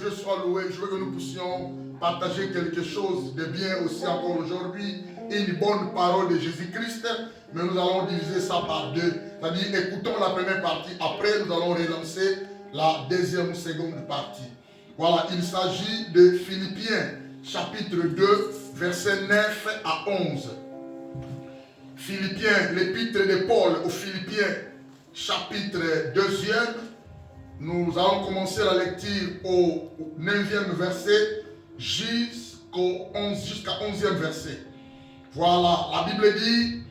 Dieu soit loué. Je veux que nous puissions partager quelque chose de bien aussi encore aujourd'hui. Une bonne parole de Jésus-Christ. Mais nous allons diviser ça par deux. C'est-à-dire, écoutons la première partie. Après, nous allons relancer la deuxième ou seconde partie. Voilà, il s'agit de Philippiens, chapitre 2, versets 9 à 11. Philippiens, l'épître de Paul aux Philippiens, chapitre 2. Nous allons commencer la lecture au 9e verset jusqu'à 11e verset. Voilà, la Bible dit,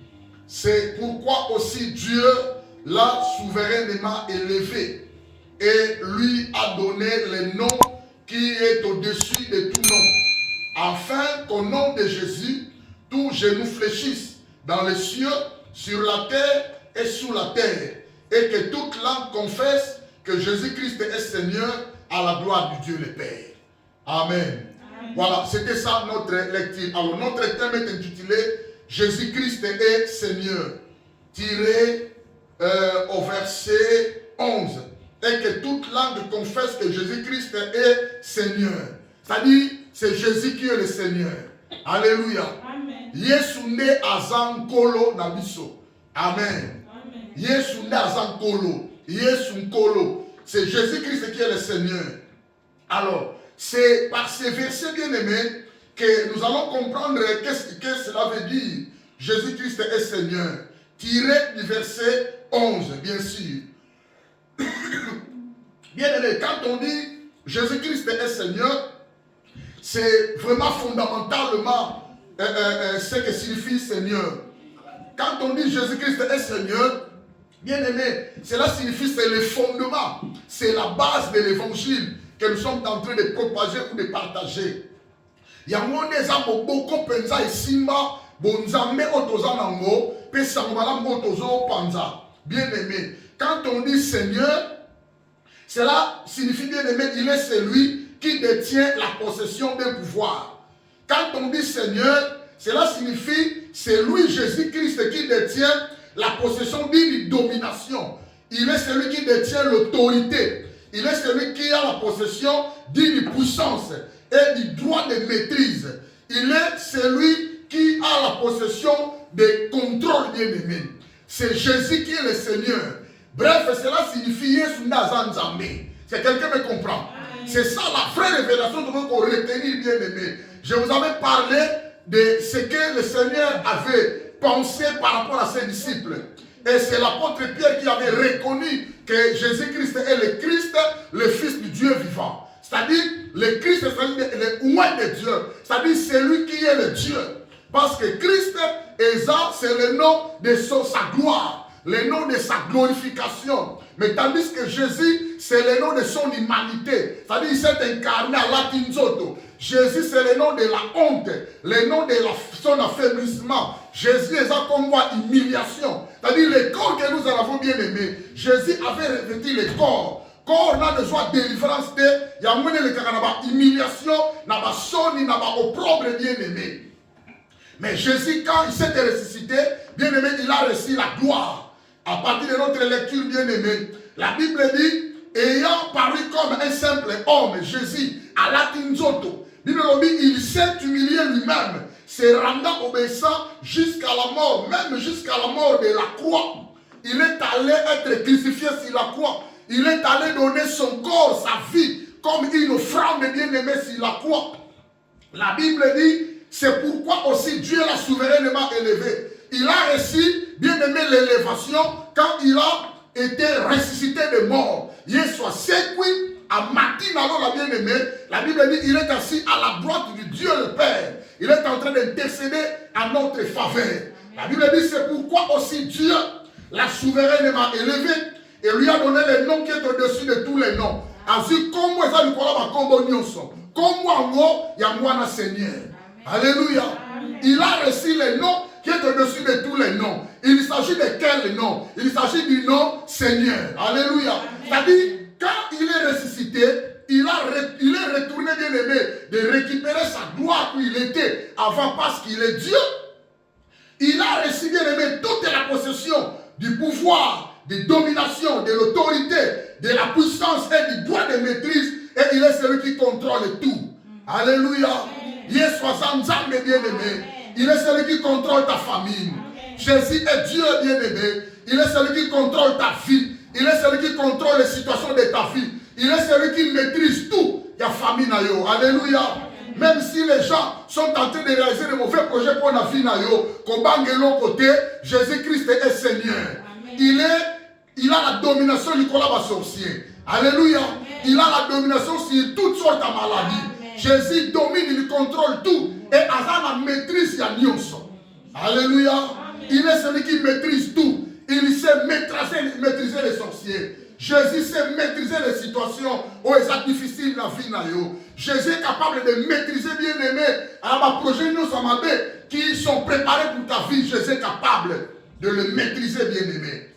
c'est pourquoi aussi Dieu l'a souverainement élevé et lui a donné le nom qui est au-dessus de tout nom, afin qu'au nom de Jésus, tout genou fléchisse dans les cieux, sur la terre et sous la terre, et que toute langue confesse que Jésus-Christ est Seigneur, à la gloire du Dieu le Père. Amen. Amen. Voilà, c'était ça notre lecture. Alors, notre thème est intitulé Jésus-Christ est Seigneur, tiré au verset 11. Et que toute langue confesse que Jésus-Christ est Seigneur. C'est-à-dire, c'est Jésus qui est le Seigneur. Alléluia. Amen. Yesu ne azan kolo na biso. Amen. Yesu ne azan kolo. Yesu kolo. C'est Jésus-Christ qui est le Seigneur. Alors, c'est par ces versets bien-aimés que nous allons comprendre qu'est-ce que cela veut dire. Jésus-Christ est Seigneur. Tiré du verset 11, bien sûr. Bien-aimé, quand on dit Jésus-Christ est Seigneur, c'est vraiment fondamentalement ce que signifie Seigneur. Quand on dit Jésus-Christ est Seigneur, bien-aimé, cela signifie c'est le fondement, c'est la base de l'évangile que nous sommes en train de propager ou de partager. Il y a beaucoup penza isimba bonzambe otozanango pe sangmala motozo panza. Bien-aimé, quand on dit Seigneur, cela signifie, bien-aimé, il est celui qui détient la possession d'un pouvoir. Quand on dit Seigneur, cela signifie c'est lui Jésus-Christ qui détient la possession d'une domination. Il est celui qui détient l'autorité. Il est celui qui a la possession d'une puissance et du droit de maîtrise. Il est celui qui a la possession des contrôles bien-aimés. C'est Jésus qui est le Seigneur. Bref, cela signifie Yesu Nazanzame. C'est quelqu'un qui me comprend. C'est ça la vraie révélation de notre retenir bien-aimé. Je vous avais parlé de ce que le Seigneur avait pensé par rapport à ses disciples. Et c'est l'apôtre Pierre qui avait reconnu que Jésus-Christ est le Christ, le Fils du Dieu vivant. C'est-à-dire, le Christ est le oint de Dieu. C'est-à-dire, c'est lui qui est le Dieu. Parce que Christ, c'est le nom de sa gloire, le nom de sa glorification. Mais tandis que Jésus, c'est le nom de son humanité. C'est-à-dire, il s'est incarné à Latinzoto. Jésus, c'est le nom de la honte, le nom de son affaiblissement. Jésus est comme moi humiliation. C'est-à-dire, le corps que nous avons bien aimé, Jésus avait revêtu le corps. Corps n'a besoin de délivrance, il y a moins de humiliation, n'a pas sonné, n'a pas opprobre bien aimé. Mais Jésus, quand il s'était ressuscité, bien aimé, il a reçu la gloire. À partir de notre lecture bien aimée, la Bible dit, ayant paru comme un simple homme, Jésus, à Latinzoto, il s'est humilié lui-même, se rendant obéissant jusqu'à la mort, même jusqu'à la mort de la croix. Il est allé être crucifié sur la croix. Il est allé donner son corps, sa vie, comme une offrande bien-aimée sur la croix. La Bible dit, c'est pourquoi aussi Dieu l'a souverainement élevé. Il a reçu, bien-aimé, l'élévation quand il a été ressuscité de mort. Yesu sekwi à matin alors la bien-aimée, la Bible dit il est assis à la droite du Dieu le Père. Il est en train d'intercéder à notre faveur. La Bible dit c'est pourquoi aussi Dieu l'a souverainement élevé et lui a donné le nom qui est au-dessus de tous les noms. Ainsi comme moi ça lui parle comme nyonso. Comme moi il y a moi Seigneur. Alléluia. Il a reçu le nom qui est au-dessus de tous les noms. Il s'agit de quel nom? Il s'agit du nom Seigneur. Alléluia. C'est-à-dire, quand il est ressuscité, il est retourné bien aimé de récupérer sa gloire où il était avant parce qu'il est Dieu. Il a reçu bien aimé toute la possession du pouvoir, de domination, de l'autorité, de la puissance et du droit de maîtrise et il est celui qui contrôle tout. Alléluia. Yeshua Zanzambe bien-aimé. Il est celui qui contrôle ta famille. Jésus est Dieu bien-aimé. Il est celui qui contrôle ta vie. Il est celui qui contrôle les situations de ta vie. Il est celui qui maîtrise tout. Il y a famille. Alléluia. Même si les gens sont en train de réaliser de mauvais projets pour la vie, côté, Jésus-Christ est Seigneur. Il a la domination du collab sorcier. Alléluia. Il a la domination sur toutes sortes de maladies. Jésus domine, il contrôle tout. Et Azana maîtrise Yanyonso. Alléluia. Il est celui qui maîtrise tout. Il sait maîtriser les sorciers. Jésus sait maîtriser les situations où ils sont difficiles dans la vie. Jésus est capable de maîtriser bien-aimé à ma projet qui sont préparés pour ta vie. Jésus est capable de le maîtriser bien-aimé.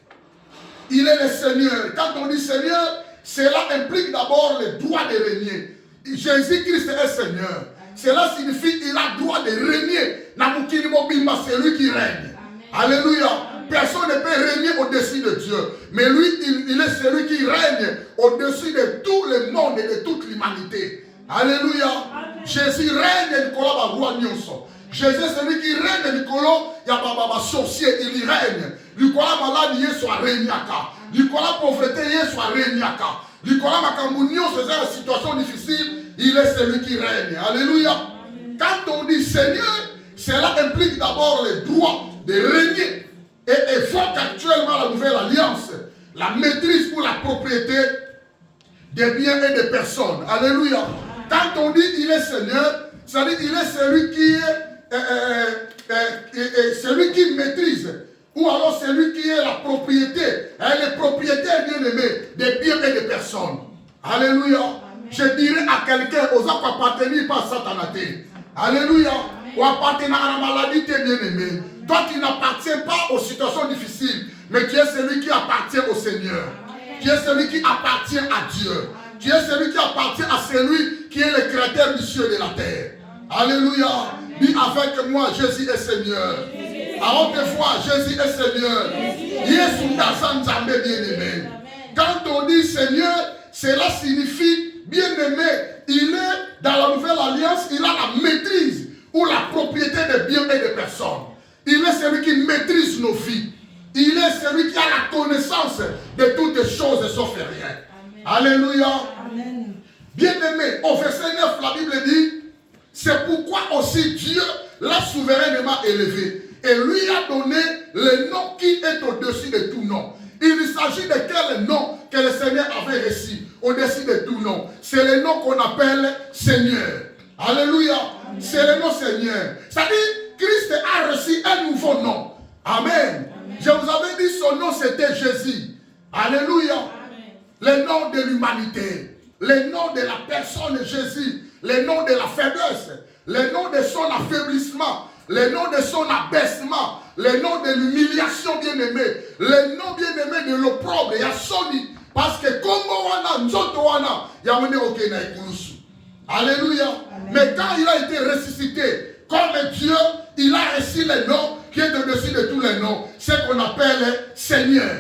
Il est le Seigneur. Quand on dit Seigneur, cela implique d'abord le droit de régner. Jésus-Christ est Seigneur. Cela signifie qu'il a le droit de régner. C'est lui qui règne. Alléluia. Personne ne peut régner au-dessus de Dieu. Mais lui, il est celui qui règne au-dessus de tout le monde et de toute l'humanité. Alléluia. Jésus règne du roi Nyonso. Jésus est celui qui règne du colo. Il y a un sorcier, il règne. Du kola malade, il soit régnaka. Du kola pauvreté, il soit régnaka. Du kola makambounio, c'est une situation difficile. Il est celui qui règne. Alléluia. Quand on dit Seigneur, cela implique d'abord le droit de régner. Et évoque actuellement la nouvelle alliance, la maîtrise pour la propriété des biens et des personnes. Alléluia. Quand on dit il est Seigneur, ça veut dire il est celui qui est celui qui maîtrise, ou alors celui qui est la propriété, les propriétaires bien-aimés des biens et des personnes. Alléluia. Je dirais à quelqu'un, aux appartenir pas Satanaté. Alléluia. Ou appartenir à la maladie, t'es bien-aimé. Toi qui n'appartiens pas aux situations difficiles, mais tu es celui qui appartient au Seigneur. Tu es celui qui appartient à Dieu. Tu es celui qui appartient à celui qui est le créateur du ciel et de la terre. Alléluia. Dis avec moi, Jésus est Seigneur. À haute fois, Jésus est Seigneur. Yesu Nzambe bien-aimé. Quand on dit Seigneur, cela signifie bien-aimé. Il est dans la nouvelle alliance, il a la maîtrise ou la propriété des biens et des personnes. Il est celui qui maîtrise nos vies. Il est celui qui a la connaissance de toutes les choses sauf rien. Alléluia. Amen. Bien-aimé, au verset 9, la Bible dit, c'est pourquoi aussi Dieu l'a souverainement élevé et lui a donné le nom qui est au-dessus de tout nom. Il s'agit de quel nom que le Seigneur avait reçu au-dessus de tout nom. C'est le nom qu'on appelle Seigneur. Alléluia. C'est le nom Seigneur. C'est-à-dire, Christ a reçu un nouveau nom. Amen. Amen. Je vous avais dit son nom c'était Jésus. Alléluia. Amen. Le nom de l'humanité. Le nom de la personne Jésus. Le nom de la faiblesse. Le nom de son affaiblissement. Le nom de son abaissement. Le nom de l'humiliation bien-aimé. Le nom bien-aimé de l'opprobre. Il y a Soni. Parce que comme Wana, Nzoto Wana, il y a un Okena Ekulusu. Alléluia. Amen. Mais quand il a été ressuscité, comme Dieu, il a reçu le nom qui est au-dessus de tous les noms. Ce qu'on appelle Seigneur.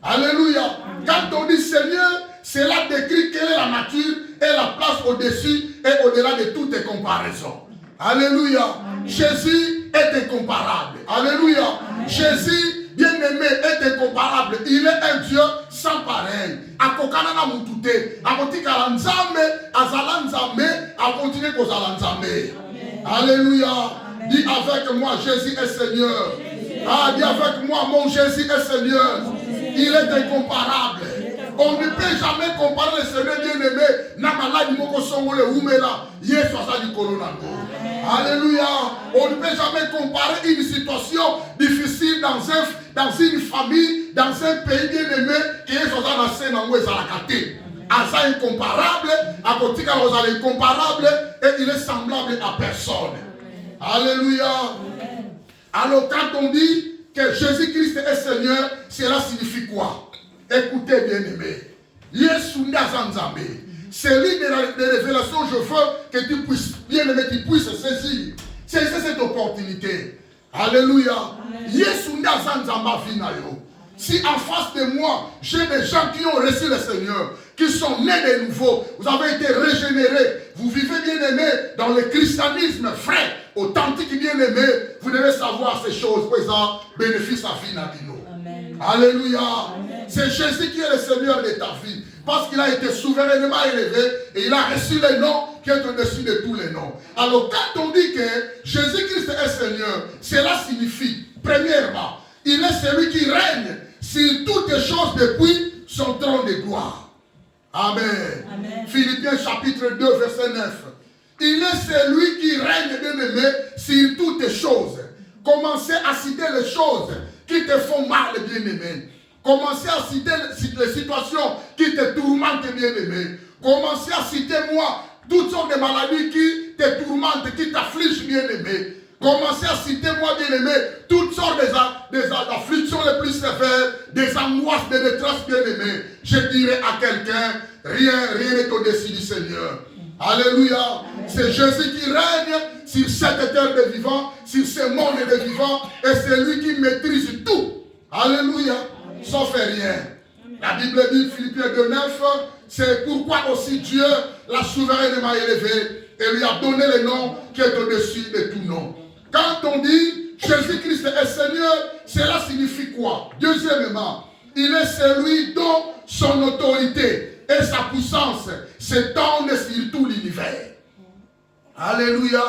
Alléluia. Amen. Quand on dit Seigneur, cela décrit quelle est la nature et la place au-dessus et au-delà de toutes comparaisons. Alléluia. Amen. Jésus est incomparable. Alléluia. Amen. Jésus, bien-aimé, est incomparable. Il est un Dieu sans pareil. Akokana mutute, akotika nzambe, azala nzambe, akontinue kozala nzambe. Alléluia. Amen. Dis avec moi, Jésus est Seigneur. Ah, dis avec moi, mon Jésus est Seigneur. Il est incomparable. On ne peut jamais comparer le Seigneur bien-aimé. Alléluia. On ne peut jamais comparer une situation difficile dans une famille, dans un pays bien-aimé qui est incomparable, à côté de incomparable et il est semblable à personne. Alléluia. Alors quand on dit que Jésus-Christ est Seigneur, cela signifie quoi? Écoutez bien-aimé. C'est l'une des révélations que je veux que tu puisses, bien-aimé, tu puisses saisir. C'est cette opportunité. Alléluia. Si en face de moi, j'ai des gens qui ont reçu le Seigneur, qui sont nés de nouveau. Vous avez été régénérés. Vous vivez bien aimé dans le christianisme vrai, authentique bien aimé. Vous devez savoir ces choses. Présent, bénéfice à vie Nabino. Alléluia. C'est Jésus qui est le Seigneur de ta vie. Parce qu'il a été souverainement élevé et il a reçu le nom qui est au-dessus de tous les noms. Alors quand on dit que Jésus-Christ est Seigneur, cela signifie, premièrement, il est celui qui règne sur toutes les choses depuis son trône de gloire. Amen. Amen. Philippiens chapitre 2 verset 9. Il est celui qui règne bien aimé sur toutes les choses. Commencez à citer les choses qui te font mal bien aimé. Commencez à citer les situations qui te tourmentent bien aimé. Commencez à citer moi toutes sortes de maladies qui te tourmentent, qui t'affligent bien aimé. Commencez à citer moi bien aimé toutes sortes des afflictions les plus sévères, des angoisses, des détresses bien aimé. Je dirais à quelqu'un, rien n'est au-dessus du Seigneur. Alléluia. C'est Jésus qui règne sur cette terre des vivants, sur ce monde des vivants, et c'est lui qui maîtrise tout. Alléluia. Sauf rien. La Bible dit, Philippiens 2,9, c'est pourquoi aussi Dieu l'a souverainement élevé et lui a donné le nom qui est au-dessus de tout nom. Quand on dit Jésus-Christ est Seigneur, cela signifie quoi? Deuxièmement, il est celui dont son autorité et sa puissance s'étendent sur tout l'univers. Alléluia.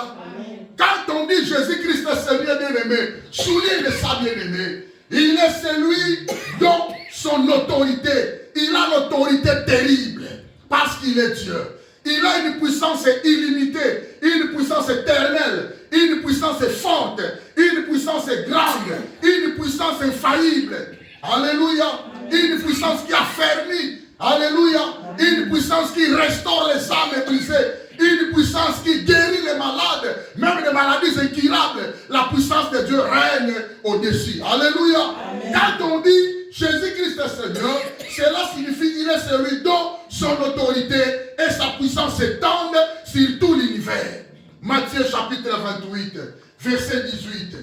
Quand on dit Jésus-Christ est Seigneur bien-aimé, souligne ça bien-aimé. Il est celui dont son autorité, il a l'autorité terrible parce qu'il est Dieu. Il a une puissance illimitée, une puissance éternelle, une puissance forte, une puissance grande, une puissance infaillible. Alléluia. Une puissance qui affermit. Alléluia. Une puissance qui restaure les âmes brisées. Une puissance qui guérit les malades, même les maladies incurables. La puissance de Dieu règne au-dessus. Alléluia. Amen. Quand on dit Jésus-Christ est Seigneur, cela signifie qu'il est celui dont son autorité et sa puissance s'étendent sur tout l'univers. Matthieu chapitre 28, verset 18.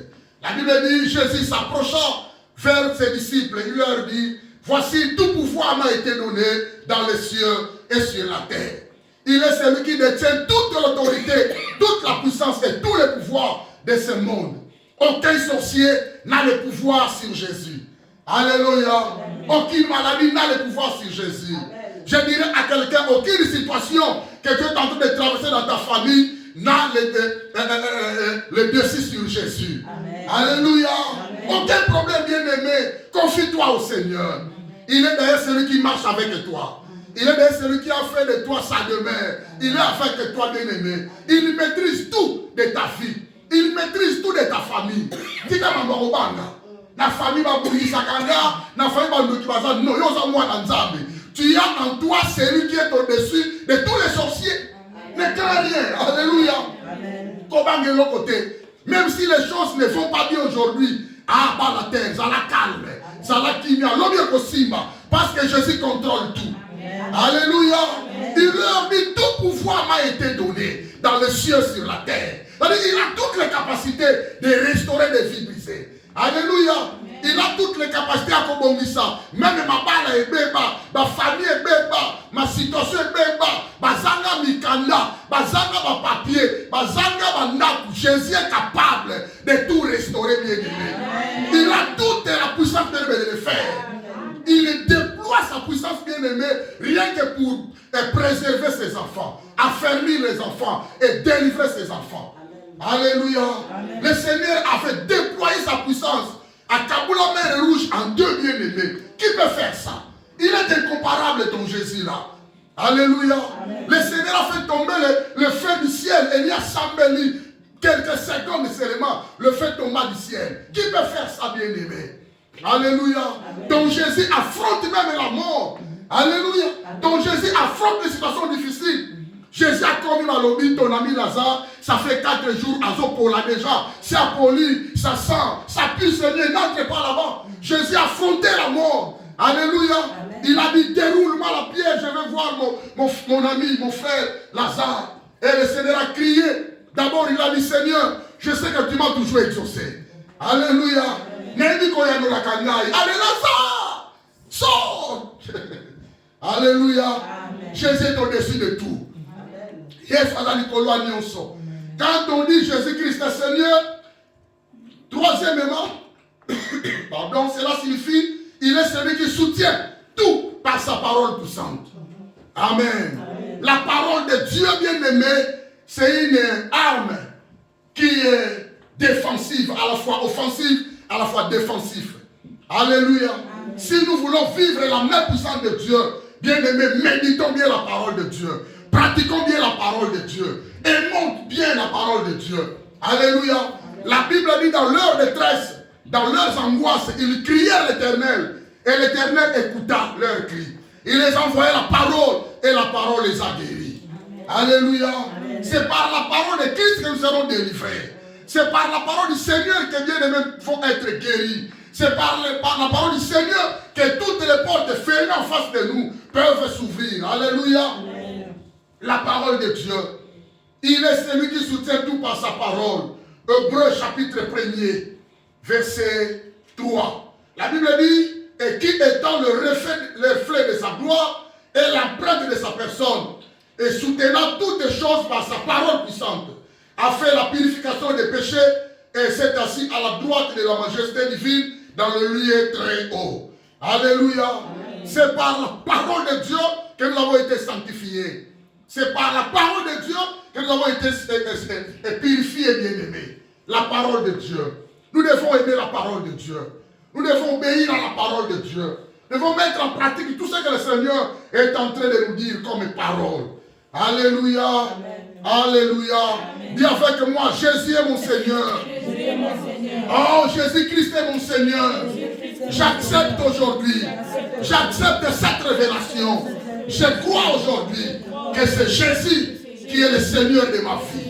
La Bible dit, Jésus s'approchant vers ses disciples, il leur dit, voici tout pouvoir m'a été donné dans les cieux et sur la terre. Il est celui qui détient toute l'autorité, toute la puissance et tous les pouvoirs de ce monde. Aucun sorcier n'a le pouvoir sur Jésus. Alléluia. Aucune maladie n'a le pouvoir sur Jésus. Je dirais à quelqu'un, aucune situation que tu es en train de traverser dans ta famille n'a le dessus sur Jésus. Amen. Alléluia. Amen. Aucun problème bien-aimé, confie-toi au Seigneur. Il est d'ailleurs celui qui marche avec toi. Il est d'ailleurs celui qui a fait de toi sa demeure. Il est avec toi bien-aimé. Il maîtrise tout de ta vie. Il maîtrise tout de ta famille. La famille va bouillir sa kanga, la famille va nous dire non, yosa moi dans tu as en toi celui qui est au-dessus de tous les sorciers. Ne crains rien. Alléluia. Amen. Côté. Même si les choses ne vont pas bien aujourd'hui, ah, bah la terre, ça la calme, ça la kimia, parce que Jésus contrôle tout. Amen. Alléluia. Amen. Il leur dit tout pouvoir m'a été donné dans les cieux sur la terre. Il a toutes les capacités de restaurer des vies brisées. Alléluia. Amen. Il a toutes les capacités à Kobongisa. Même ma balle est béba, ma famille est béba, ma situation est béba, ma zanga mikanda, ma zanga ma papier, ma zanga ma naku. Jésus est capable de tout restaurer bien aimé. Il a toute la puissance de le faire. Il déploie sa puissance bien-aimée rien que pour préserver ses enfants, affermir les enfants et délivrer ses enfants. Amen. Alléluia. Amen. Le Seigneur avait déployé sa puissance à Kaboula mer rouge en deux bien-aimés. Qui peut faire ça? Il est incomparable ton Jésus là. Alléluia. Amen. Le Seigneur a fait tomber le feu du ciel. Et il y a Sambeli, quelques secondes seulement, le feu tomba du ciel. Qui peut faire ça bien-aimé? Alléluia. Amen. Ton Jésus affronte même la mort. Alléluia. Amen. Ton Jésus affronte les situations difficiles. Jésus a commis ma lobby, ton ami Lazare, ça fait 4 jours, Azopola déjà, c'est appoli, ça sent, ça pue Seigneur, n'entre pas là-bas. Jésus a affronté la mort. Alléluia. Amen. Il a dit, déroule-moi la pierre, je vais voir mon ami, mon frère Lazare. Et le Seigneur a crié. D'abord, il a dit, Seigneur, je sais que tu m'as toujours exaucé. Alléluia. Allez, Lazare, sors. Alléluia. Jésus est au-dessus de tout. Quand on dit Jésus-Christ est Seigneur, troisièmement, pardon, cela signifie il est celui qui soutient tout par sa parole puissante. Amen. La parole de Dieu bien-aimé, c'est une arme qui est défensive, à la fois offensive, à la fois défensive. Alléluia. Si nous voulons vivre la main puissante de Dieu, bien-aimé, méditons bien la parole de Dieu. Pratiquons bien la parole de Dieu. Aimons bien la parole de Dieu. Alléluia. La Bible dit dans leur détresse, dans leurs angoisses, ils criaient à l'Éternel. Et l'Éternel écouta leurs cris. Il les envoyait la parole et la parole les a guéris. Alléluia. C'est par la parole de Christ que nous serons délivrés. C'est par la parole du Seigneur que bien-aimés vont être guéris. C'est par la parole du Seigneur que toutes les portes fermées en face de nous peuvent s'ouvrir. Alléluia. La parole de Dieu. Il est celui qui soutient tout par sa parole. Hébreux chapitre 1er, verset 3. La Bible dit, et qui étant le reflet de sa gloire et l'empreinte de sa personne, et soutenant toutes choses par sa parole puissante, a fait la purification des péchés et s'est assis à la droite de la majesté divine dans le lieu très haut. Alléluia. C'est par la parole de Dieu que nous avons été sanctifiés. C'est par la parole de Dieu que nous avons été purifiés, bien-aimés. La parole de Dieu. Nous devons aimer la parole de Dieu. Nous devons obéir à la parole de Dieu. Nous devons mettre en pratique tout ce que le Seigneur est en train de nous dire comme parole. Alléluia. Amen. Alléluia. Dis avec moi, Jésus est mon Seigneur. Oh, Jésus-Christ est mon Seigneur. J'accepte aujourd'hui. J'accepte cette révélation. Je crois aujourd'hui que c'est Jésus qui est le Seigneur de ma vie.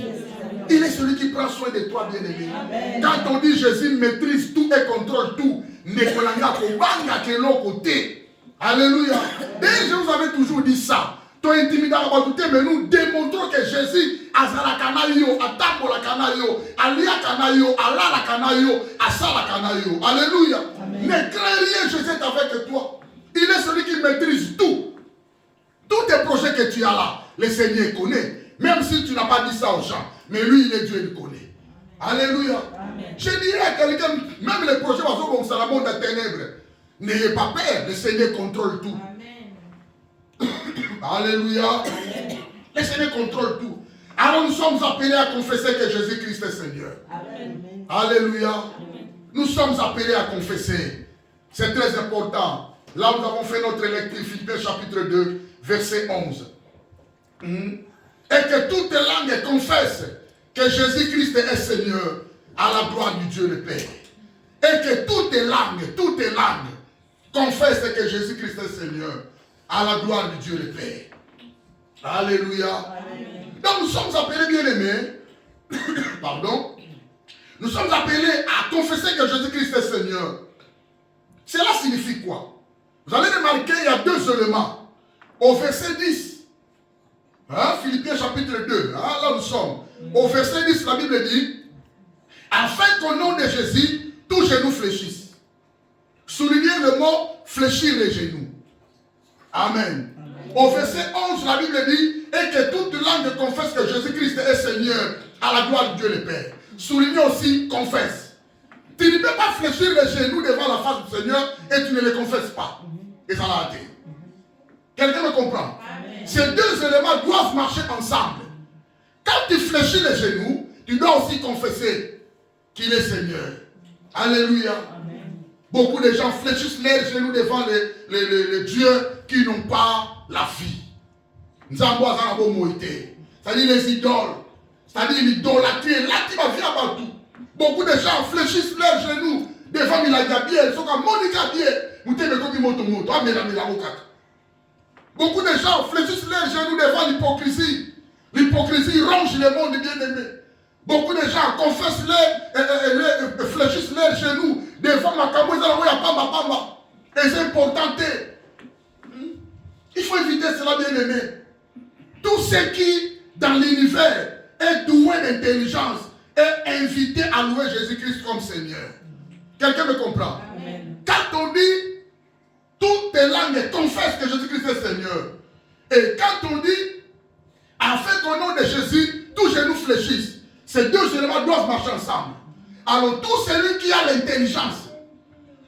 Il est celui qui prend soin de toi, bien-aimé. Quand on dit Jésus maîtrise tout et contrôle tout, alléluia. Et je vous avais toujours dit ça. Toi intimidant mais nous démontrons que Jésus azala kanayo, atambo la kanayo, alia kanayo, ala la kanayo, asa la kanayo. Alléluia. Ne crains rien, Jésus est avec toi. Il est celui qui maîtrise tout. Tous tes projets que tu as là, le Seigneur connaît. Même si tu n'as pas dit ça aux gens. Mais lui, il est Dieu, il connaît. Alléluia. Amen. Je dirais à quelqu'un, même les projets vont dans le monde des ténèbres. N'ayez pas peur, le Seigneur contrôle tout. Amen. Alléluia. Amen. Le Seigneur contrôle tout. Alors nous sommes appelés à confesser que Jésus-Christ est Seigneur. Amen. Alléluia. Amen. Nous sommes appelés à confesser. C'est très important. Là, nous avons fait notre lecture, Philippiens chapitre 2, verset 11. Et que toutes les langues confessent que Jésus-Christ est Seigneur à la gloire du Dieu le Père. Et que toutes les langues confessent que Jésus-Christ est Seigneur à la gloire du Dieu le Père. Alléluia. Amen. Donc nous sommes appelés, bien-aimés, pardon, nous sommes appelés à confesser que Jésus-Christ est Seigneur. Cela signifie quoi? Vous allez remarquer, il y a deux éléments. Au verset 10, Philippiens chapitre 2, là nous sommes. Au verset 10, la Bible dit, afin qu'au nom de Jésus, tous genoux fléchissent. Soulignez le mot fléchir les genoux. Amen. Au verset 11, la Bible dit, et que toute langue confesse que Jésus-Christ est Seigneur à la gloire de Dieu le Père. Soulignez aussi, confesse. Tu ne peux pas fléchir les genoux devant la face du Seigneur et tu ne les confesses pas. Et ça l'a été. Quelqu'un me comprend? Amen. Ces deux éléments doivent marcher ensemble. Quand tu fléchis les genoux, tu dois aussi confesser qu'il est Seigneur. Alléluia. Amen. Beaucoup de gens fléchissent les genoux devant les dieux qui n'ont pas la vie. C'est-à-dire les idoles. C'est-à-dire l'idolâtrie. Là, tu vas venir partout. Beaucoup de gens fléchissent leurs genoux devant Milagabie. Ils sont comme Monica Bié. Beaucoup de gens fléchissent leurs genoux devant l'hypocrisie. L'hypocrisie ronge le monde bien-aimé. Beaucoup de gens confessent fléchissent leurs genoux devant Makambo. Et c'est important. Il faut éviter cela, bien-aimé. Tout ce qui, dans l'univers, est doué d'intelligence, est invité à louer Jésus-Christ comme Seigneur. Quelqu'un me comprend? Amen. Quand on dit toutes tes langues confessent que Jésus-Christ est Seigneur. Et quand on dit, afin qu'au nom de Jésus, tous genoux fléchissent, ces deux éléments doivent marcher ensemble. Alors tout celui qui a l'intelligence,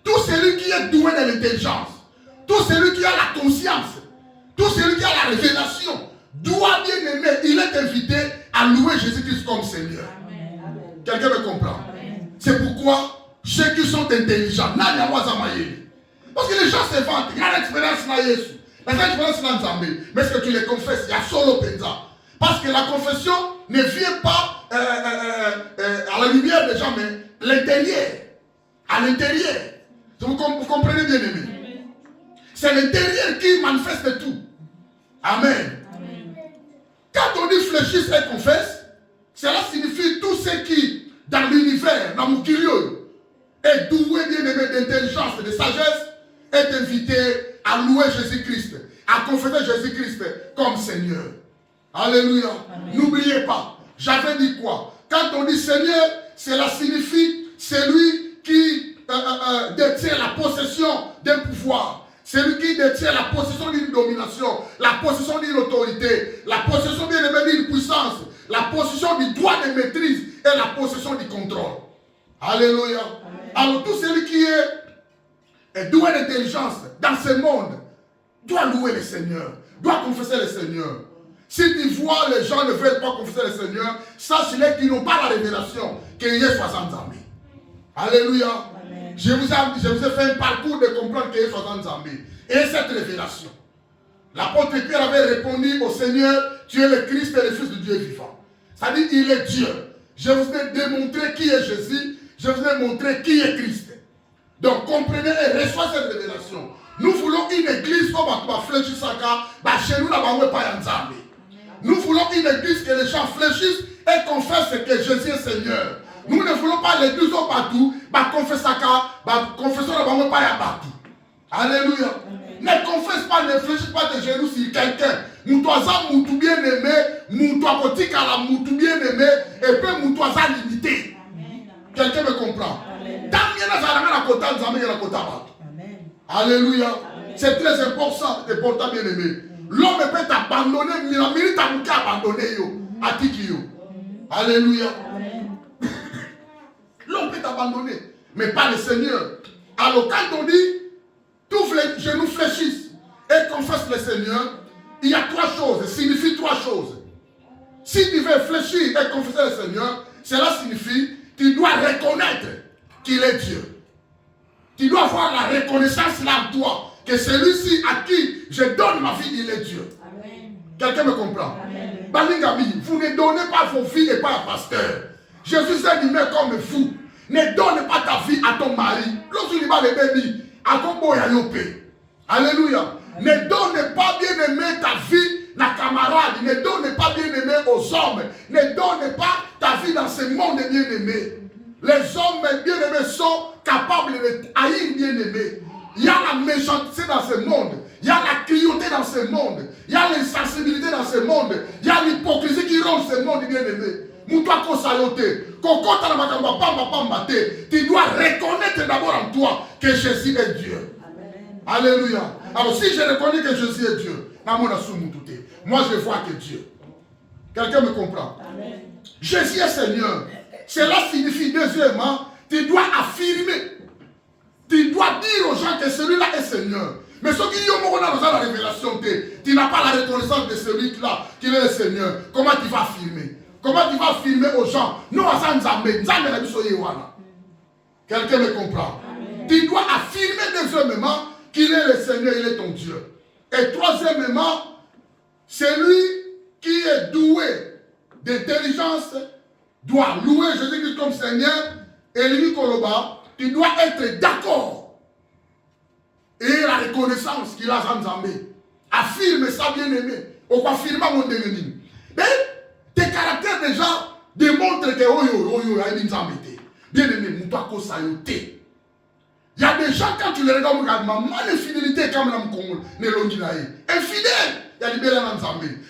tout celui qui est doué de l'intelligence, tout celui qui a la conscience, tout celui qui a la révélation, doit bien aimer, il est invité à louer Jésus-Christ comme Seigneur. Quelqu'un me comprend? C'est pourquoi ceux qui sont intelligents, parce que les gens se vantent, il y a l'expérience dans Jésus, l'expérience dans Nzambé, mais est-ce que tu les confesses? Il y a solo penza. Parce que la confession ne vient pas à la lumière des gens, mais l'intérieur. À l'intérieur. Vous comprenez bien, aimé? C'est l'intérieur qui manifeste tout. Amen. Quand on dit fléchisse et confesse, cela signifie tout ce qui, dans l'univers, dans mon curio, est doué, bien aimé, d'intelligence et de sagesse, est invité à louer Jésus-Christ, à confesser Jésus-Christ comme Seigneur. Alléluia. N'oubliez pas, j'avais dit quoi? Quand on dit Seigneur, cela signifie celui qui détient la possession d'un pouvoir. Celui qui détient la possession d'une domination, la possession d'une autorité, la possession d'une puissance, la possession du droit de maîtrise et la possession du contrôle. Alléluia. Alors tout celui qui est doué d'intelligence dans ce monde doit louer le Seigneur, doit confesser le Seigneur. Si tu vois les gens ne veulent pas confesser le Seigneur, sache-les qu'ils n'ont pas la révélation qu'il y ait 60 ans. Alléluia. Je vous ai fait un parcours de comprendre qu'il y a 60 ans. Et cette révélation. L'apôtre Pierre avait répondu au Seigneur, tu es le Christ et le Fils de Dieu vivant. C'est-à-dire, il est Dieu. Je vous ai démontré qui est Jésus. Je vous ai montré qui est Christ. Donc, comprenez et reçoivez cette révélation. Nous voulons une église où on va fléchir sa carte. Chez nous, là-bas, pas Nzambe. Nous voulons une église que les gens fléchissent et confessent que Jésus est Seigneur. Nous ne voulons pas l'église au partout, confesser là-bas, pas partout. Alléluia. Ne confesse pas, ne fléchis pas tes genoux sur quelqu'un. Moutouaza, moutou bien aimé, moutouakotika la moutou bien aimé, et puis moutouaza limité. Quelqu'un me comprend? Alléluia. C'est très important, bien aimé. L'homme peut t'abandonner, mais la minute à vous abandonner, à Tikio. Alléluia. L'homme peut t'abandonner, mais pas le Seigneur. Alors quand on dit, tous les genoux fléchissent et confessent le Seigneur, il y a trois choses, ça signifie trois choses. Si tu veux fléchir et confesser le Seigneur, cela signifie que tu dois reconnaître qu'il est Dieu. Tu dois avoir la reconnaissance là en toi, que celui-ci à qui je donne ma vie, il est Dieu. Quelqu'un me comprend? Balingami, vous ne donnez pas vos vies et pas à pasteur. Jésus s'est animé comme vous. Ne donne pas ta vie à ton mari. Lorsque tu vas le bébé, à ton boy à yopé. Alléluia. Ne donne pas bien aimé ta vie à camarade. Ne donne pas bien aimé aux hommes. Ne donne pas ta vie dans ce monde bien aimé. Les hommes bien aimés sont capables de haïr bien aimé. Il y a la méchanceté dans ce monde. Il y a la cruauté dans ce monde. Il y a l'insensibilité dans ce monde. Il y a l'hypocrisie qui ronge ce monde bien aimé. Tu dois reconnaître d'abord en toi que Jésus est Dieu. Alléluia. Alors si je reconnais que Jésus est Dieu, moi je vois que Dieu. Quelqu'un me comprend? Jésus est Seigneur. Cela signifie deuxièmement, tu dois affirmer. Tu dois dire aux gens que celui-là est Seigneur. Mais ceux qui ont la révélation, tu n'as pas la reconnaissance de celui-là qui est le Seigneur. Comment tu vas affirmer? Comment tu vas affirmer aux gens? Non, quelqu'un me comprend? Tu dois affirmer deuxièmement qu'il est le Seigneur, il est ton Dieu. Et troisièmement, celui qui est doué d'intelligence doit louer Jésus-Christ comme Seigneur. Et lui, Koloba, tu dois être d'accord. Et la reconnaissance qu'il a en Zambé. Affirme ça, bien aimé. On va affirmer mon déni. Mais tes caractères déjà démontrent que bien aimé, il y a des gens, quand tu les regardes, l'infidélité comme dans le Congo, infidèle. Il y a des gens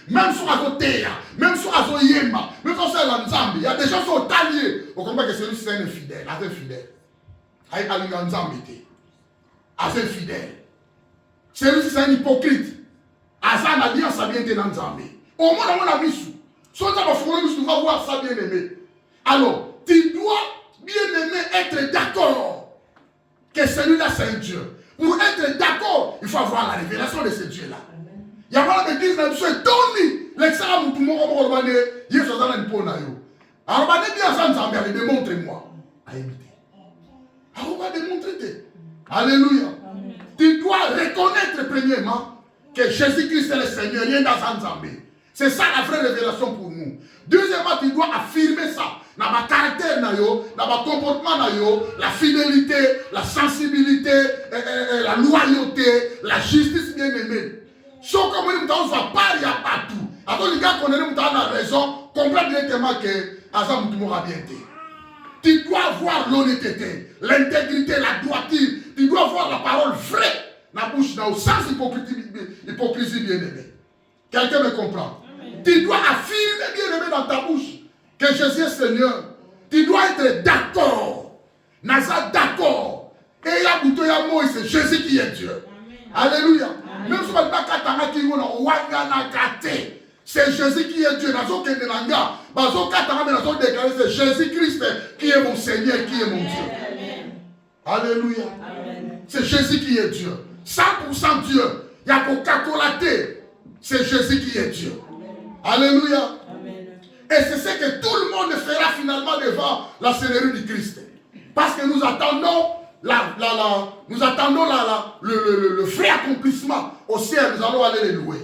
même sur Azotea, même sur Azoyema, même sur Nzambe, il y a des gens qui sont alliés. On comprend que celui-ci est infidèle, assez fidèle. Assez fidèle. Celui-ci, c'est un hypocrite. Asa na alliance a bien été dans Nzambe. Au moins, on a mis sous. Soit tu vas voir ça bien aimé. Alors, tu dois bien aimé être d'accord que celui-là c'est un Dieu. Pour être d'accord, il faut avoir la révélation de ce Dieu-là. Il y a pas d'église dans le Dieu. Tony, l'extra moutoumou, on va dire, il y a dans le pont. Alors, on va dire bien ça, Nzambe, démontre-moi. À imiter. Alors, on va démontrer. Alléluia. Tu dois reconnaître premièrement que Jésus-Christ est le Seigneur, rien dans Nzambe. C'est ça la vraie révélation pour nous. Deuxièmement, tu dois affirmer ça. Dans ma caractère, dans ma comportement, la fidélité, la sensibilité, la loyauté, la justice bien aimée. Ce que nous avons pas, il n'y a pas tout. Alors les gars qu'on a raison, comprennent directement que Azam tout aura bien été. Tu dois avoir l'honnêteté, l'intégrité, la droiture. Tu dois avoir la parole vraie dans la bouche, sans hypocrisie bien aimée. Quelqu'un me comprend? Tu dois affirmer bien aimé dans ta bouche que Jésus est Seigneur. Tu dois être d'accord. Naza d'accord. Et il y a bouton, il y a mot, c'est Jésus qui est Dieu. Amen. Alléluia. Amen. Même si on ne va pas c'est Jésus qui est Dieu. C'est Jésus-Christ qui est mon Seigneur, qui est mon Dieu. Amen. Alléluia. C'est Jésus qui est Dieu. 100% Dieu. Il y a pour cacolater. C'est Jésus qui est Dieu. Alléluia. Amen. Et c'est ce que tout le monde fera finalement devant la Seigneurie du Christ. Parce que nous attendons le vrai accomplissement au ciel. Nous allons aller les louer.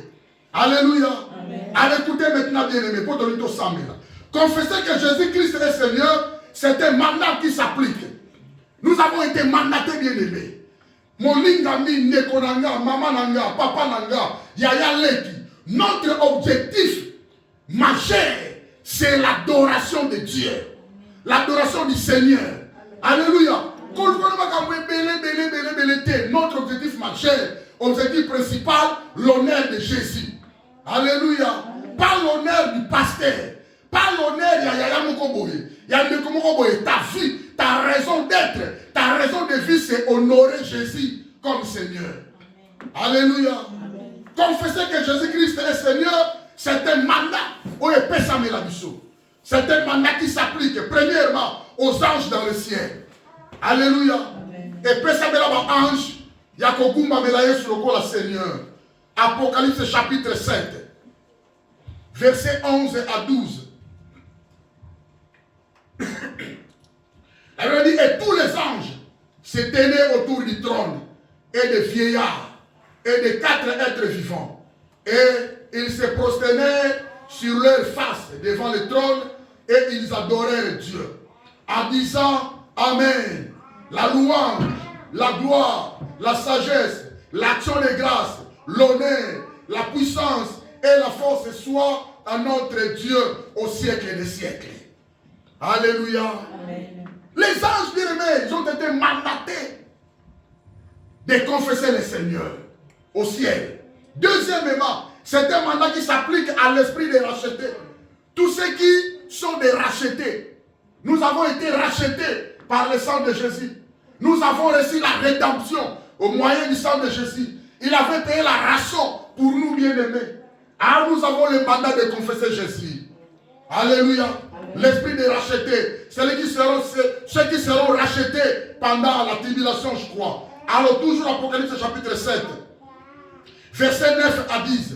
Alléluia. Amen. Allez écouter maintenant bien aimé. Pour donner tout ça. Confesser que Jésus-Christ est Seigneur, c'est un mandat qui s'applique. Nous avons été mandatés bien aimés. Mon lingami, Nekonanga, Maman Nanga, Papa Nanga, Yaya Leki. Notre objectif majeur, c'est l'adoration de Dieu. L'adoration du Seigneur. Alléluia. Notre objectif majeur, objectif principal, l'honneur de Jésus. Alléluia. Pas l'honneur du pasteur. Pas l'honneur de Yaya Mokoboye. Ta vie, ta raison d'être, ta raison de vie, c'est honorer Jésus comme Seigneur. Alléluia. Confesser que Jésus-Christ est Seigneur, c'est un mandat. C'est un mandat qui s'applique premièrement aux anges dans le ciel. Alléluia. Et Pessamela ange, Yakogumba Melaye sur le corps Seigneur. Apocalypse chapitre 7, versets 11 à 12. Elle dit, et tous les anges se tenaient autour du trône, et des vieillards, et des 4 êtres vivants. Et ils se prosternaient sur leur face devant le trône, et ils adorèrent Dieu, en disant, Amen. La louange, la gloire, la sagesse, l'action de grâce, l'honneur, la puissance et la force soient à notre Dieu au siècle des siècles. Alléluia. Amen. Les anges bien-aimés, ils ont été mandatés de confesser le Seigneur au ciel. Deuxièmement, c'est un mandat qui s'applique à l'esprit des rachetés. Tous ceux qui sont des rachetés. Nous avons été rachetés par le sang de Jésus. Nous avons reçu la rédemption au moyen du sang de Jésus. Il avait payé la rançon pour nous bien-aimés. Alors nous avons le mandat de confesser Jésus. Alléluia. L'esprit des rachetés, ceux qui seront rachetés pendant la tribulation, je crois. Alors toujours Apocalypse chapitre 7, verset 9 à 10.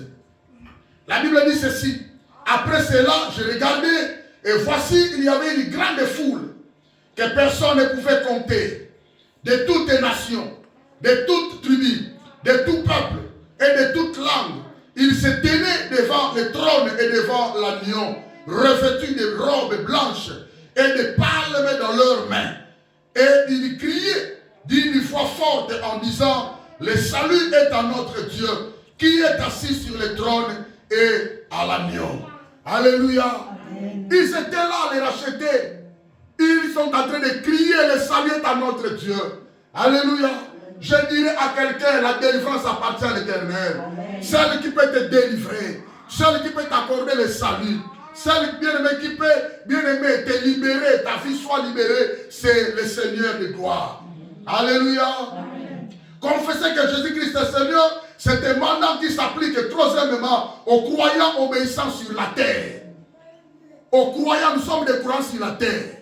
La Bible dit ceci. Après cela, je regardais et voici, il y avait une grande foule que personne ne pouvait compter, de toutes les nations, de toutes tribus, de tout peuple et de toute langue. Ils se tenaient devant le trône et devant l'agneau, revêtus de robes blanches et de palmes dans leurs mains. Et ils criaient d'une voix forte en disant, le salut est à notre Dieu, qui est assis sur le trône et à l'agneau. Alléluia. Amen. Ils étaient là, les rachetés. Ils sont en train de crier, le salut est à notre Dieu. Alléluia. Je dirais à quelqu'un, la délivrance appartient à l'Éternel. Celle qui peut te délivrer, celle qui peut t'accorder le salut, celle bien-aimée qui peut, bien-aimé, te libérer, ta vie soit libérée, c'est le Seigneur de gloire. Alléluia. Confesser que Jésus-Christ est Seigneur, C'est un mandat qui s'applique troisièmement aux croyants obéissants sur la terre. Aux croyants, nous sommes des croyants sur la terre.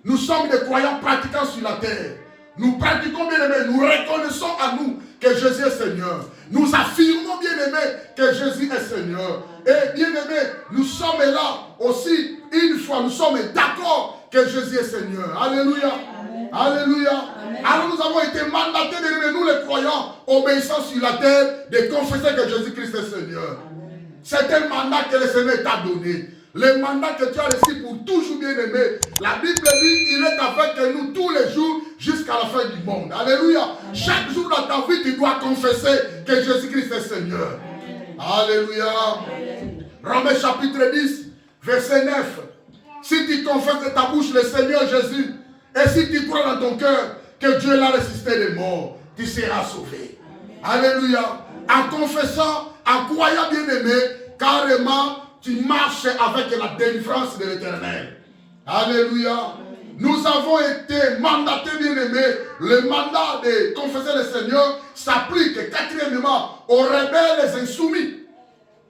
Nous sommes des croyants pratiquants sur la terre. Nous pratiquons, bien aimés, nous reconnaissons à nous que Jésus est Seigneur. Nous affirmons, bien aimés, que Jésus est Seigneur. Et bien aimés, nous sommes là aussi, une fois, nous sommes d'accord que Jésus est Seigneur. Alléluia. Amen. Alléluia. Amen. Alors nous avons été mandatés, bien aimés, nous les croyants, obéissants sur la terre, de confesser que Jésus-Christ est Seigneur. C'est un mandat que le Seigneur t'a donné. Le mandat que tu as reçu pour toujours, bien aimé. La Bible dit, il est avec nous tous les jours jusqu'à la fin du monde. Alléluia. Amen. Chaque jour dans ta vie, tu dois confesser que Jésus-Christ est Seigneur. Amen. Alléluia. Amen. Romains chapitre 10, verset 9. Si tu confesses de ta bouche le Seigneur Jésus, et si tu crois dans ton cœur que Dieu l'a ressuscité des morts, tu seras sauvé. Amen. Alléluia. En confessant, en croyant, bien aimé, carrément, tu marches avec la délivrance de l'Éternel. Alléluia. Nous avons été mandatés, bien aimés. Le mandat de confesser le Seigneur s'applique quatrièmement aux rebelles et insoumis.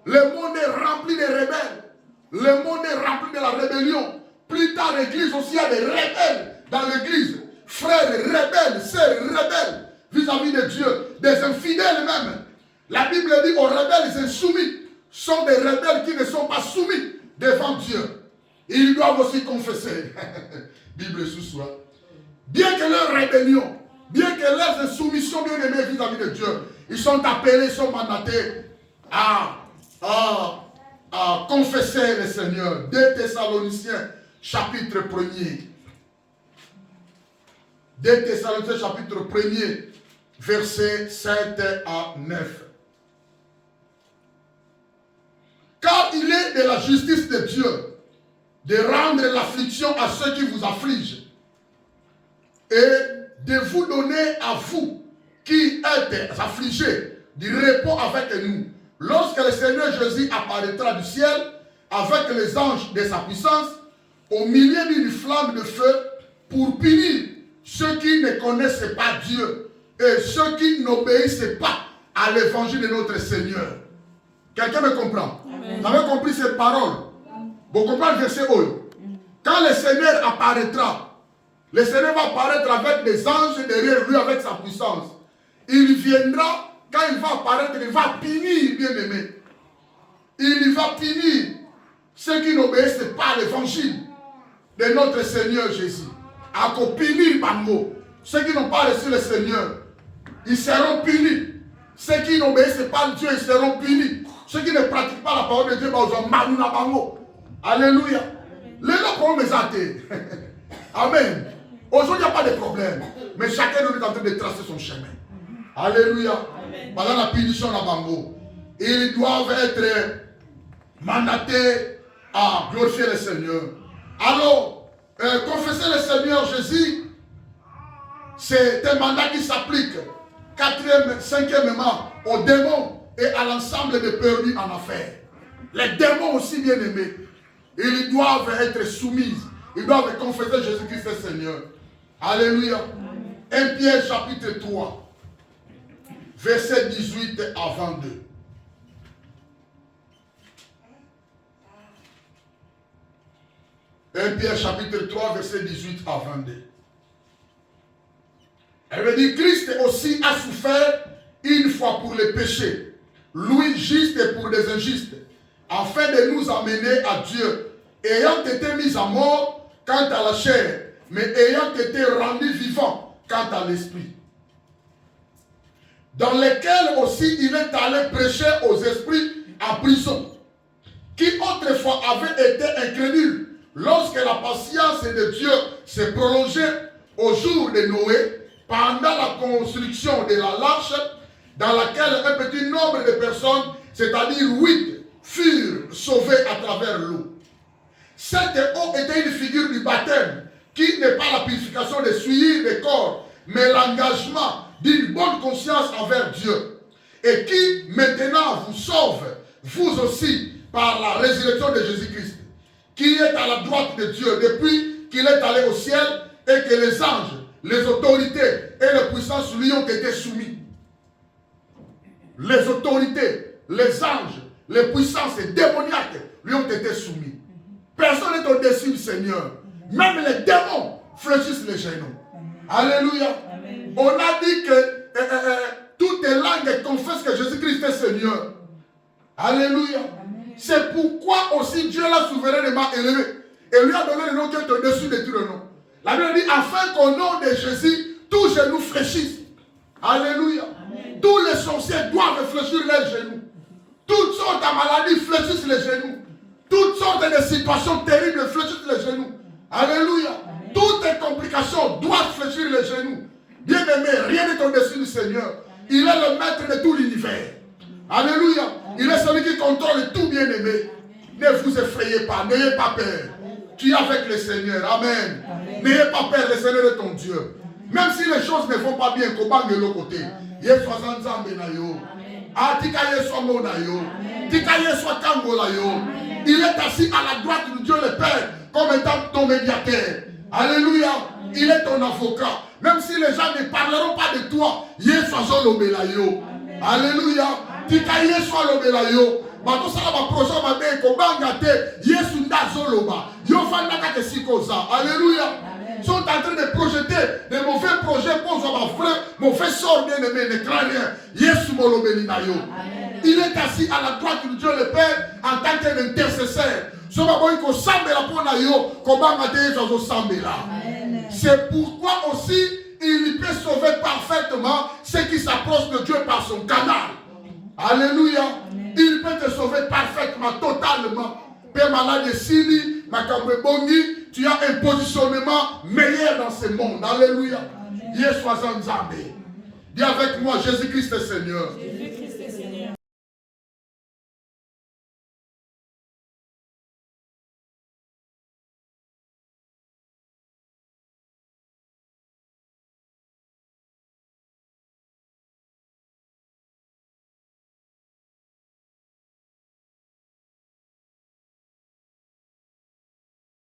Le monde est rempli de rebelles. Le monde est rempli de la rébellion. Plus tard, l'église aussi, il y a des rebelles dans l'église. Frères rebelles, sœurs rebelles vis-à-vis de Dieu. Des infidèles même. La Bible dit aux rebelles et insoumis sont des rebelles qui ne sont pas soumis devant Dieu. Ils doivent aussi confesser. Bible sous soi. Bien que leur rébellion, bien que leurs insoumissions bien aimées vis-à-vis de Dieu, ils sont appelés, ils sont mandatés à confesser le Seigneur. 2 Thessaloniciens, chapitre 1er. 2 Thessaloniciens, chapitre 1er, versets 7 à 9. Car il est de la justice de Dieu de rendre l'affliction à ceux qui vous affligent et de vous donner à vous qui êtes affligés du repos avec nous. Lorsque le Seigneur Jésus apparaîtra du ciel avec les anges de sa puissance au milieu d'une flamme de feu pour punir ceux qui ne connaissent pas Dieu et ceux qui n'obéissent pas à l'évangile de notre Seigneur. Quelqu'un me comprend? Vous avez compris ces paroles? Vous comprenez le verset haut? Quand le Seigneur apparaîtra, le Seigneur va apparaître avec des anges derrière lui, avec sa puissance. Il viendra, quand il va apparaître, il va punir, bien aimé. Il va punir ceux qui n'obéissent pas à l'évangile de notre Seigneur Jésus. À punir par mot. Ceux qui n'ont pas reçu le Seigneur, ils seront punis. Ceux qui n'obéissent pas à Dieu, ils seront punis. Ceux qui ne pratiquent pas la parole de Dieu, ils vont marrer. Alléluia. Les problèmes sont Amen. Aujourd'hui, il n'y a pas de problème. Mais chacun de nous est en train de tracer son chemin. Alléluia. Pendant la punition à Bango, ils doivent être mandatés à glorifier le Seigneur. Alors, confesser le Seigneur Jésus, c'est un mandat qui s'applique, cinquièmement, aux démons et à l'ensemble des perdus en affaires. Les démons aussi, bien aimés, ils doivent être soumis. Ils doivent confesser Jésus-Christ est Seigneur. Alléluia. 1 Pierre chapitre 3, verset 18 à 22. Pierre chapitre 3, verset 18 à 22. Elle veut dire, Christ aussi a souffert une fois pour les péchés, lui juste et pour les injustes, afin de nous amener à Dieu, ayant été mis à mort quant à la chair, mais ayant été rendu vivant quant à l'esprit, dans lesquels aussi il est allé prêcher aux esprits en prison, qui autrefois avaient été incrédules, lorsque la patience de Dieu s'est prolongée au jour de Noé, pendant la construction de la l'arche, dans laquelle un petit nombre de personnes, c'est-à-dire 8, furent sauvées à travers l'eau. Cette eau était une figure du baptême, qui n'est pas la purification des souillures des corps, mais l'engagement d'une bonne conscience envers Dieu, et qui maintenant vous sauve, vous aussi, par la résurrection de Jésus-Christ, qui est à la droite de Dieu depuis qu'il est allé au ciel et que les anges, les autorités et les puissances lui ont été soumis. les autorités, les anges, les puissances démoniaques lui ont été soumis. Personne n'est au-dessus du Seigneur. Même les démons fléchissent les genoux. Alléluia. Amen. On a dit que toutes les langues confessent que Jésus-Christ est Seigneur. Alléluia. C'est pourquoi aussi Dieu l'a souverainement élevé et lui a donné le nom qui est au-dessus de tous les noms. La Bible dit afin qu'au nom de Jésus, tous genoux fléchissent. Alléluia. Amen. Tous les sorciers doivent fléchir les genoux. Toutes sortes de maladies fléchissent les genoux. Toutes sortes de situations terribles fléchissent les genoux. Alléluia. Amen. Toutes les complications doivent fléchir les genoux. Bien-aimé, rien n'est au-dessus du Seigneur. Il est le maître de tout l'univers. Alléluia. Il est celui qui contrôle tout, bien-aimé. Ne vous effrayez pas, n'ayez pas peur. Tu es avec le Seigneur. Amen. N'ayez pas peur, le Seigneur est ton Dieu. Même si les choses ne vont pas bien, qu'on bangue de l'autre côté. Yesu azanzambe na yo. Ah, tika Yesu amo na yo. Tika Yesu akango na yo. Il est assis à la droite de Dieu le Père comme étant ton médiateur. Alléluia. Il est ton avocat. Même si les gens ne parleront pas de toi, Yesu azolobela yo. Alléluia. Tika Yesu alobela yo. Bato sala ba projet ba be ko banga te Yesu ndazoloba. Yo fanda ka ke sikoza. Alléluia. Ils sont en train de projeter des mauvais projets pour avoir frère, mauvais sort bien aimé, ne crains rien. Yesu molobeli na yo. Il est assis à la droite de Dieu le Père en tant qu'intercesseur. C'est pourquoi aussi il peut sauver parfaitement ceux qui s'approchent de Dieu par son canal. Alléluia. Il peut te sauver parfaitement, totalement. Père malade de Sili, Makambe Bongi, tu as un positionnement meilleur dans ce monde. Alléluia. Yesu Azanzambe. Dis avec moi, Jésus-Christ est Seigneur.